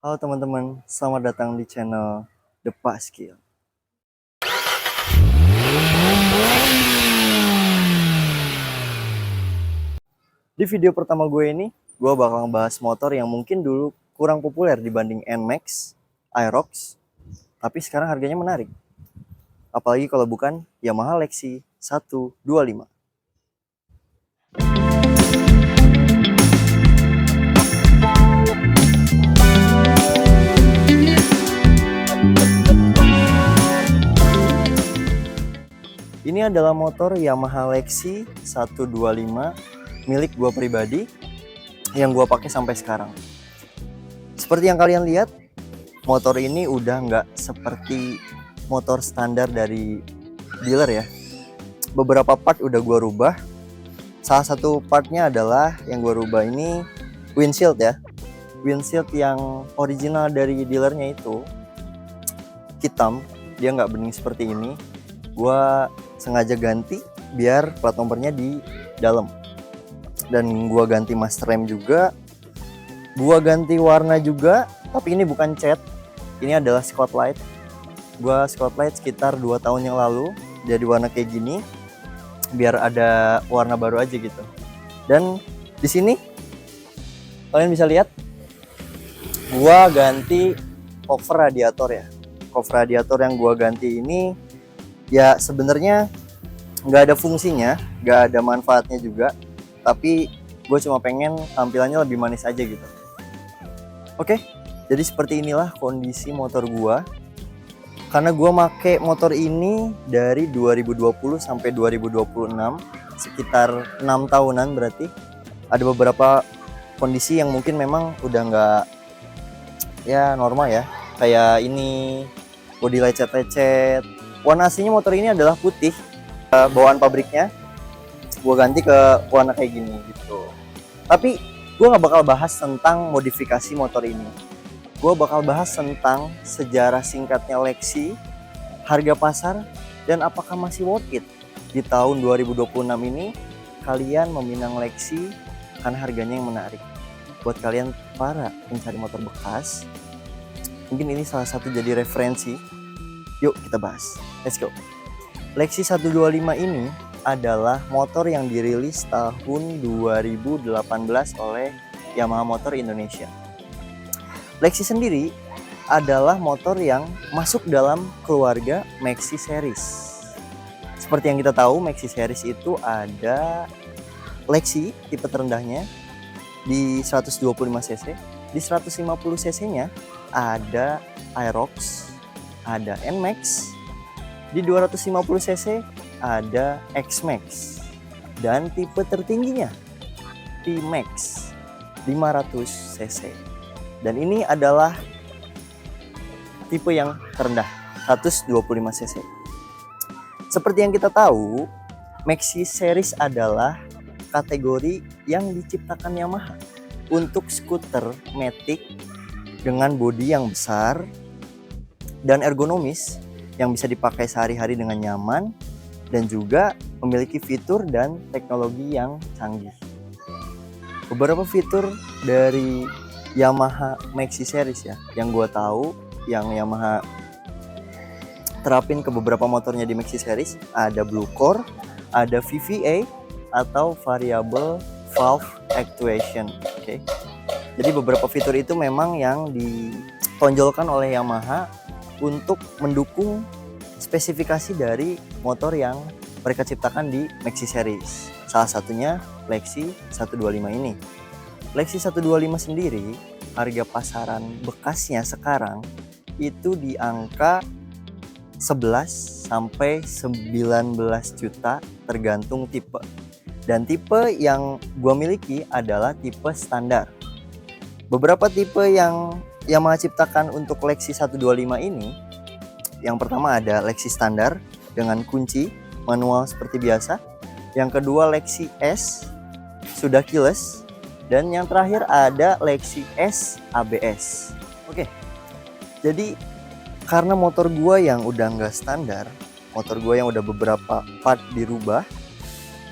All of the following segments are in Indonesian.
Halo teman-teman, selamat datang di channel The Skill. Di video pertama gue ini, gue bakal ngebahas motor yang mungkin dulu kurang populer dibanding NMAX, Aerox, tapi sekarang harganya menarik. Apalagi kalau bukan Yamaha Lexi 125. Ini adalah motor Yamaha Lexi 125 milik gue pribadi yang gue pakai sampai sekarang. Seperti yang kalian lihat, motor ini udah nggak seperti motor standar dari dealer ya. Beberapa part udah gue rubah. Salah satu partnya adalah yang gue rubah ini windshield ya. Windshield yang original dari dealernya itu hitam, dia nggak bening seperti ini. Gue sengaja ganti biar plat nomornya di dalam. Dan gue ganti master rem juga. Gue ganti warna juga, tapi ini bukan cat. Ini adalah Spotlight. Gue Spotlight sekitar 2 tahun yang lalu jadi warna kayak gini biar ada warna baru aja gitu. Dan di sini kalian bisa lihat gua ganti cover radiator ya. Cover radiator yang gua ganti ini ya sebenarnya nggak ada fungsinya, nggak ada manfaatnya juga, tapi gue cuma pengen tampilannya lebih manis aja gitu. Oke, jadi seperti inilah kondisi motor gua. Karena gue make motor ini dari 2020 sampai 2026, sekitar 6 tahunan berarti. Ada beberapa kondisi yang mungkin memang udah nggak ya normal ya. Kayak ini, bodi lecet-lecet. Warna aslinya motor ini adalah putih. Bawaan pabriknya, gue ganti ke warna kayak gini gitu. Tapi gue nggak bakal bahas tentang modifikasi motor ini. Gue bakal bahas tentang sejarah singkatnya Lexi, harga pasar, dan apakah masih worth it di tahun 2026 ini kalian meminang Lexi karena harganya yang menarik. Buat kalian para pencari motor bekas, mungkin ini salah satu jadi referensi. Yuk kita bahas, let's go. Lexi 125 ini adalah motor yang dirilis tahun 2018 oleh Yamaha Motor Indonesia. Lexi sendiri adalah motor yang masuk dalam keluarga Maxi Series. Seperti yang kita tahu, Maxi Series itu ada Lexi tipe terendahnya di 125 cc, di 150 cc-nya ada Aerox, ada NMAX, di 250 cc ada X-Max, dan tipe tertingginya T-Max 500 cc. Dan ini adalah tipe yang terendah, 125 cc. Seperti yang kita tahu, Maxi Series adalah kategori yang diciptakan Yamaha untuk skuter matic dengan bodi yang besar dan ergonomis yang bisa dipakai sehari-hari dengan nyaman dan juga memiliki fitur dan teknologi yang canggih. Beberapa fitur dari Yamaha Maxi Series ya, yang gue tahu yang Yamaha terapin ke beberapa motornya di Maxi Series, ada Blue Core, ada VVA atau Variable Valve Actuation. Oke. Jadi beberapa fitur itu memang yang ditonjolkan oleh Yamaha untuk mendukung spesifikasi dari motor yang mereka ciptakan di Maxi Series. Salah satunya Lexi 125 ini. Lexi 125 sendiri, harga pasaran bekasnya sekarang itu di angka 11 sampai 19 juta tergantung tipe. Dan tipe yang gua miliki adalah tipe standar. Beberapa tipe yang Yamaha ciptakan untuk Lexi 125 ini, yang pertama ada Lexi standar dengan kunci manual seperti biasa. Yang kedua Lexi S sudah keyless. Dan yang terakhir ada Lexi S ABS. Oke. Jadi karena motor gua yang udah nggak standar, motor gua yang udah beberapa part dirubah,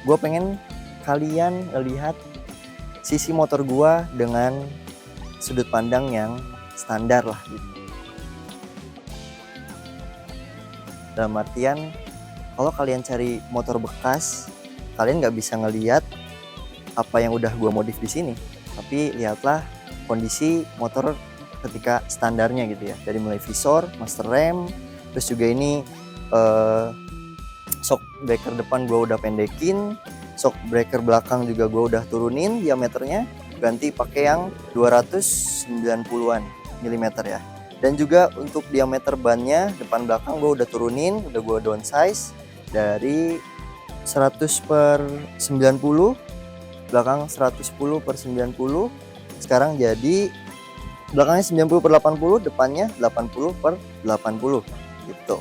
gua pengen kalian lihat sisi motor gua dengan sudut pandang yang standar lah gitu. Dalam artian kalau kalian cari motor bekas, kalian nggak bisa ngelihat apa yang udah gue modif di sini, tapi lihatlah kondisi motor ketika standarnya gitu ya, dari mulai visor, master rem, terus juga ini shock breaker depan gue udah pendekin, shock breaker belakang juga gue udah turunin diameternya, ganti pakai yang 290-an mm ya. Dan juga untuk diameter bannya depan belakang gue udah turunin, udah gue downsize dari 100/90, belakang 110/90, sekarang jadi belakangnya 90/80, depannya 80/80 gitu.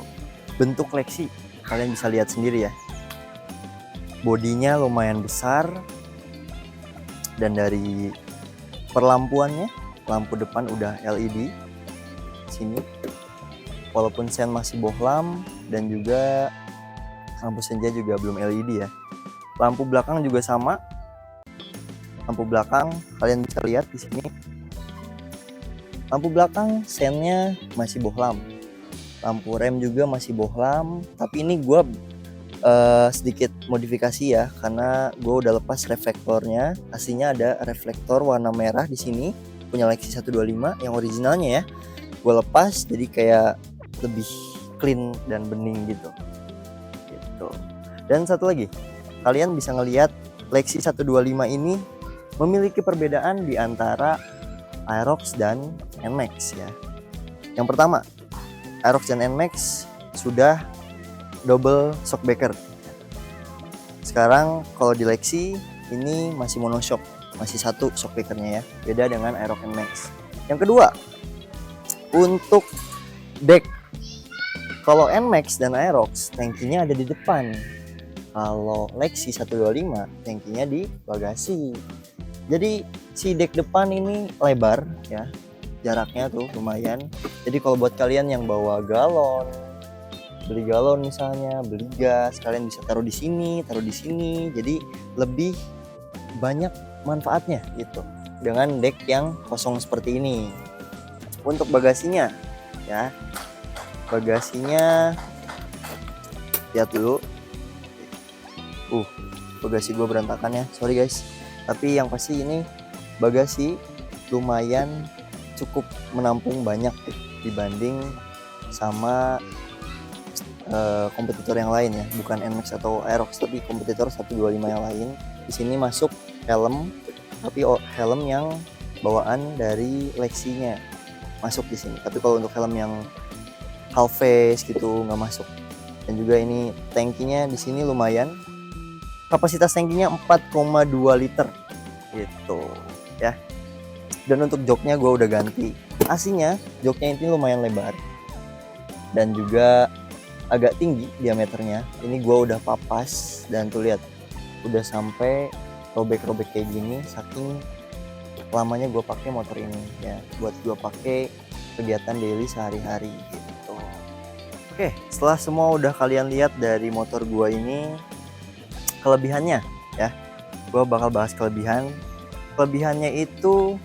Bentuk Lexi kalian bisa lihat sendiri ya, bodinya lumayan besar, dan dari perlampuannya, lampu depan udah LED sini, walaupun sen masih bohlam, dan juga lampu senja juga belum LED ya. Lampu belakang juga sama, lampu belakang kalian bisa lihat di sini, lampu belakang sennya masih bohlam, lampu rem juga masih bohlam, tapi ini gue sedikit modifikasi ya, karena gue udah lepas reflektornya. Aslinya ada reflektor warna merah di sini punya Lexi 125 yang originalnya ya, gue lepas jadi kayak lebih clean dan bening gitu. Dan satu lagi, kalian bisa ngelihat Lexi 125 ini memiliki perbedaan di antara Aerox dan NMAX ya. Yang pertama, Aerox dan NMAX sudah double shock breaker. Sekarang kalau di Lexi ini masih monoshock, masih satu shock breakernya ya, beda dengan Aerox NMAX. Yang kedua, untuk deck, kalau NMAX dan Aerox tangkinya ada di depan, kalau Lexi 125 tangkinya di bagasi. Jadi si deck depan ini lebar ya, jaraknya tuh lumayan. Jadi kalau buat kalian yang bawa galon, beli galon misalnya, beli gas, kalian bisa taruh di sini, jadi lebih banyak manfaatnya gitu dengan deck yang kosong seperti ini. Untuk bagasinya ya, bagasinya lihat dulu. Bagasi gue berantakan ya, sorry guys. Tapi yang pasti ini bagasi lumayan cukup menampung banyak dibanding sama kompetitor yang lain ya, bukan NMAX atau Aerox tapi kompetitor 125 yang lain. Di sini masuk helm, tapi helm yang bawaan dari Lexinya masuk di sini. Tapi kalau untuk helm yang half face gitu nggak masuk. Dan juga ini tangkinya di sini lumayan. Kapasitas tangkinya 4,2 liter gitu ya. Dan untuk joknya gue udah ganti. Aslinya joknya ini lumayan lebar dan juga agak tinggi diameternya. Ini gue udah papas dan tuh lihat udah sampai robek-robek kayak gini saking lamanya gue pakai motor ini ya, buat gue pakai kegiatan daily sehari-hari gitu. Oke, setelah semua udah kalian lihat dari motor gue ini, kelebihannya ya, gue bakal bahas kelebihan. Kelebihannya itu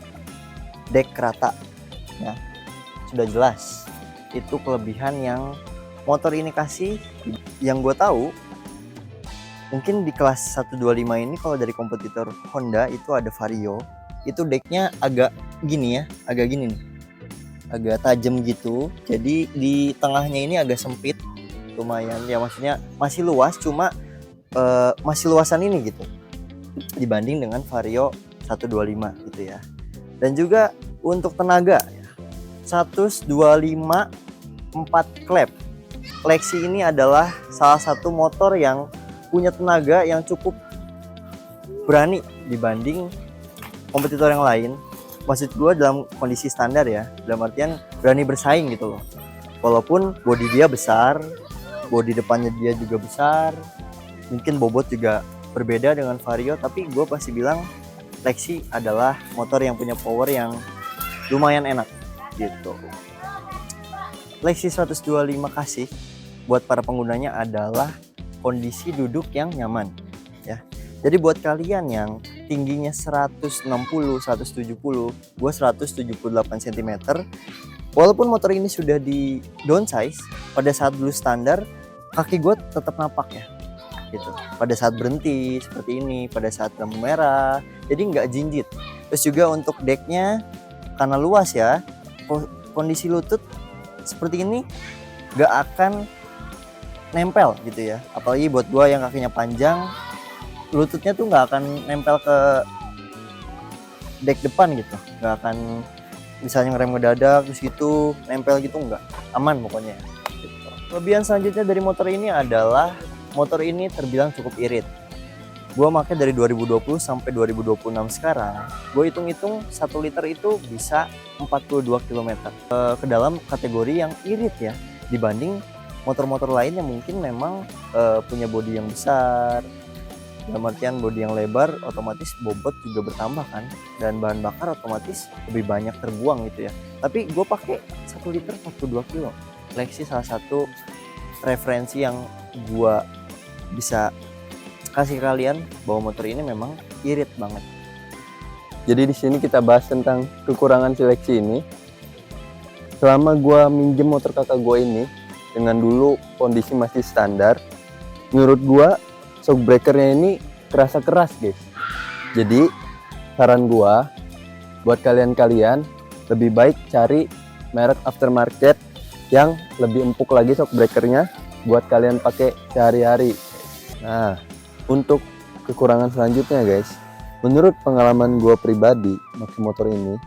deck rata ya, sudah jelas itu kelebihan yang motor ini kasih. Yang gue tahu mungkin di kelas 125 ini kalau dari kompetitor Honda itu ada Vario, itu decknya agak gini ya, agak gini nih, agak tajam gitu. Jadi di tengahnya ini agak sempit, lumayan ya, maksudnya masih luas, cuma masih luasan ini gitu dibanding dengan Vario 125 gitu ya. Dan juga untuk tenaga ya, 125 4 klep. Lexi ini adalah salah satu motor yang punya tenaga yang cukup berani dibanding kompetitor yang lain. Maksud gue dalam kondisi standar ya, dalam artian berani bersaing gitu loh. Walaupun bodi dia besar, bodi depannya dia juga besar, mungkin bobot juga berbeda dengan Vario, tapi gue pasti bilang Lexi adalah motor yang punya power yang lumayan enak gitu. Lexi 125 kasih buat para penggunanya adalah kondisi duduk yang nyaman ya. Jadi buat kalian yang tingginya 160, 170, gue 178 cm. Walaupun motor ini sudah di downsize, pada saat dulu standar, kaki gue tetap napak ya. Gitu. Pada saat berhenti seperti ini, pada saat lampu merah, jadi nggak jinjit. Terus juga untuk decknya karena luas ya, kondisi lutut seperti ini nggak akan nempel gitu ya. Apalagi buat gua yang kakinya panjang, lututnya tuh nggak akan nempel ke deck depan gitu, nggak akan misalnya ngerem ngedadak terus gitu nempel gitu, nggak, aman pokoknya. Gitu. Kelebihan selanjutnya dari motor ini adalah motor ini terbilang cukup irit. Gue pakai dari 2020 sampai 2026 sekarang. Gue hitung-hitung 1 liter itu bisa 42 km. Ke dalam kategori yang irit ya, dibanding motor-motor lain yang mungkin memang punya bodi yang besar. Dalam artian bodi yang lebar, otomatis bobot juga bertambah kan. Dan bahan bakar otomatis lebih banyak terbuang gitu ya. Tapi gue pakai 1 liter 42 kilo. Lexi salah satu referensi yang gue bisa kasih kalian bahwa motor ini memang irit banget. Jadi di sini kita bahas tentang kekurangan seleksi ini. Selama gua minjem motor kakak gua ini dengan dulu kondisi masih standar, menurut gua shock breakernya ini kerasa keras guys. Jadi saran gua buat kalian-kalian lebih baik cari merek aftermarket yang lebih empuk lagi shock breakernya buat kalian pakai sehari-hari. Nah, untuk kekurangan selanjutnya guys, menurut pengalaman gue pribadi pakai motor ini,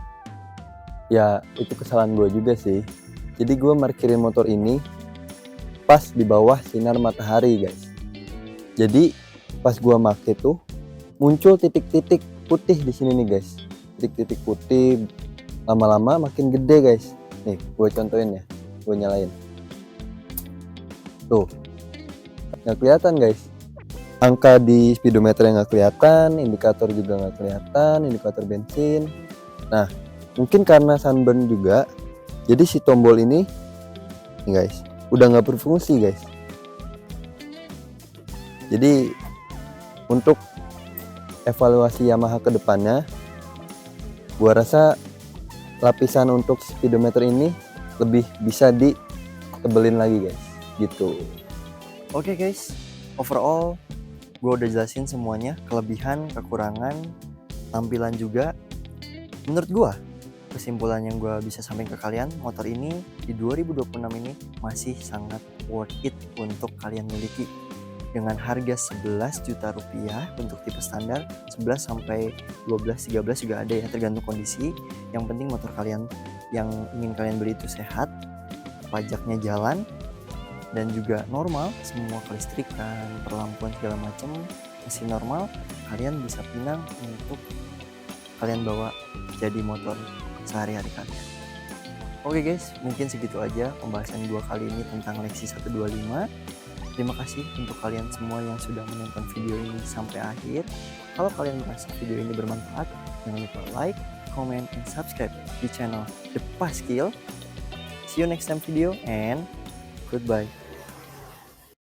ya itu kesalahan gue juga sih. Jadi gue parkirin motor ini pas di bawah sinar matahari guys. Jadi pas gue pakai tuh muncul titik-titik putih di sini nih guys. Titik-titik putih lama-lama makin gede guys. Nih gue contohin ya, gue nyalain. Tuh, nggak kelihatan guys. Angka di speedometer yang nggak kelihatan, indikator juga nggak kelihatan, indikator bensin. Nah, mungkin karena sunburn juga, jadi si tombol ini, nih guys, udah nggak berfungsi guys. Jadi untuk evaluasi Yamaha ke depannya, gua rasa lapisan untuk speedometer ini lebih bisa ditebelin lagi guys, gitu. Oke guys, overall gue udah jelasin semuanya, kelebihan, kekurangan, tampilan juga. Menurut gue, kesimpulan yang gue bisa sampaikan ke kalian, motor ini di 2026 ini masih sangat worth it untuk kalian miliki. Dengan harga 11 juta rupiah untuk tipe standar, 11 sampai 12, 13 juga ada ya, tergantung kondisi. Yang penting motor kalian yang ingin kalian beli itu sehat, pajaknya jalan, dan juga normal, semua kelistrikan, perlampuan segala macam masih normal. Kalian bisa pinang untuk kalian bawa jadi motor sehari-hari kalian. Oke guys, mungkin segitu aja pembahasan gua kali ini tentang Lexi 125. Terima kasih untuk kalian semua yang sudah menonton video ini sampai akhir. Kalau kalian merasa video ini bermanfaat, jangan lupa like, comment, and subscribe di channel The Paskil. See you next time video and goodbye.